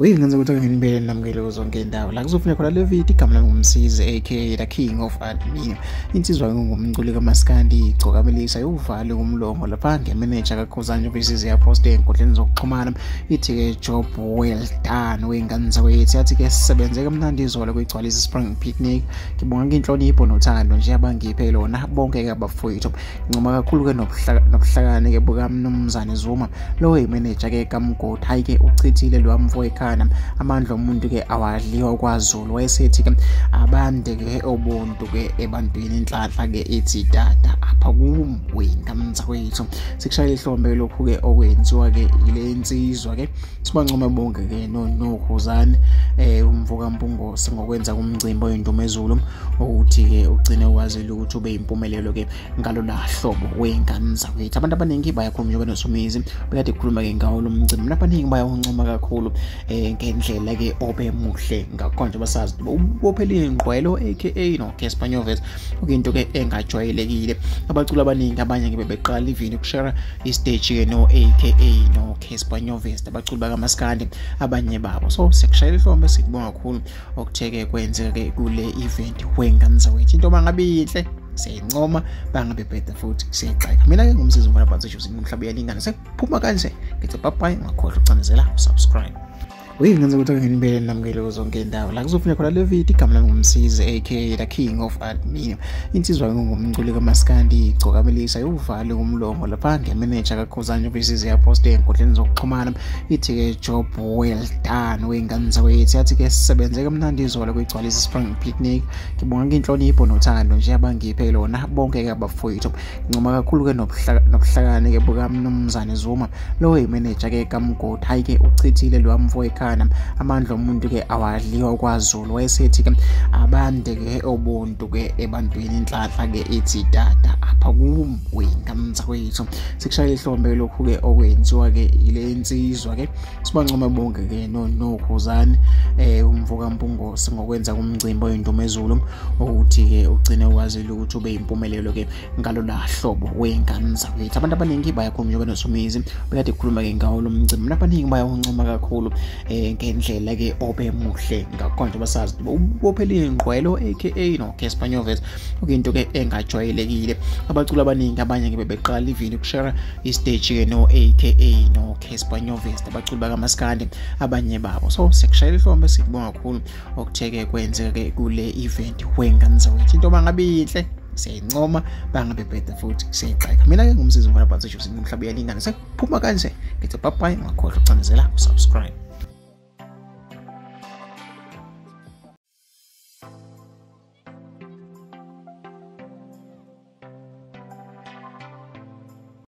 Uyingenza ukuthi nginibele namukele zonke indawo la kuzofuna khona le video igama lami ngumsizi aka the king of admin insizwa ngumculi kaMaskandi Igcokamelisha uvale umlomo lapha ngemanager kakhuzani versus yapost enkundleni zokuxhumana ithi ke job well done wengane zakwethu yathi ke sisebenze kamnandi izolo kuyigcwalisa spring picnic ngibonga inhlonipho nothando nje abangiphe lona bonke ke abafowethu ngicoma kakhulu ke nobuhlakani ke bukaMnumzane Zuma lo manager ke kaMgodi hayi ke uchithile lo amfowethu amandla omuntu ke awadliwa kwaZulu wayesethi ke abande ke obuntu ke ebantwini inhlanhla ke ethi tata apha kuwengane zakwethu sikushaya ihlombe lokhu ke okwenziwa ke ile insizwa ke sibancoma bonke ke nokhuzani umvuka mpungose ngokwenza kumcimbi oyindumezulu ukuthi ke ugcine ukwazile ukuthi ube impumelelo ke ngalo lahlobo wengane zakwethu abantu abaningi bayakhuluma benosumizi bekade kukhuluma ke ngawo lo mcimbi abaningi bayawancoma kakhulu ngendlela ke obe muhle ngakonje basazi ubophele ingqwelo aka no Espanyoles okuyinto ke engajwayelekile abaculi abaningi abanye ke beqala ivini kushare istage ke no aka no Espanyoles abaculi bakaMaskandi abanye babo so sekushayela ihlombe sikubonga kakhulu okutheke kwenzeka ke kule event wengane zawethu into bangabihle siyayincoma bangabe bheda futhi siyaqhaka mina ke ngumsizi ngona phansi nje umhlaba uyalingana sekuphuma kanje ngithi bye bye ngakhohlwa ukucanezela subscribe Uyingenza ukuthi nginibele namukele zonke indawo la kuzofuna khona le video igama lami ngumsizi aka the king of admin insizwa ngumculi kaMaskandi Igcokamelisha uvale umlomo lapha ngemanager kakhuzani versus yapost enkundleni zokuxhumana ithi ke job well done wengane zakwethu yathi ke sisebenze kamnandi izolo kuyigcwalisa spring picnic ngibonga inhlonipho nothando nje abangiphe lona bonke ke abafowethu ngicoma kakhulu ke nobuhlakani ke bukaMnumzane Zuma lo manager ke kaMgodi hayi ke uchithile lo amfowethu amandla omuntu ke awadliwa kwaZulu wayesethi ke abande ke obuntu ke ebantwini inhlanhla ke ethi tata apha kuwengane zakwethu sikushaya ihlombe lokhu ke okwenziwa ke ile insizwa ke sibancoma bonke ke nokhuzani umvuka mpungose ngokwenza kumcimbi oyindumezulu ukuthi ke ugcine ukwazile ukuthi ube impumelelo ke ngalo lahlobo wengane zakwethu abantu abaningi bayakhuluma benosumizi bekade kukhuluma ke ngawo lo mcimbi abaningi bayawancoma kakhulu ngendlela ke obe muhle ngakonje basazi ubophele ingqwelo aka no Espanyoles okuyinto ke engajwayelekile abaculi abaningi abanye ke beqala ivini kushare istage ke no aka no Espanyoles abaculi bakaMaskandi abanye babo so sekushayela ihlombe sikubonga kakhulu okutheke kwenzeka ke kule event wengane zawethu into bangabihle siyayincoma bangabe bheda futhi siyaqhaka mina ke ngumsizi ngona phansi nje umhlaba uyalingana sekuphuma kanje ngithi bye bye ngakhohlwa ukucanezela subscribe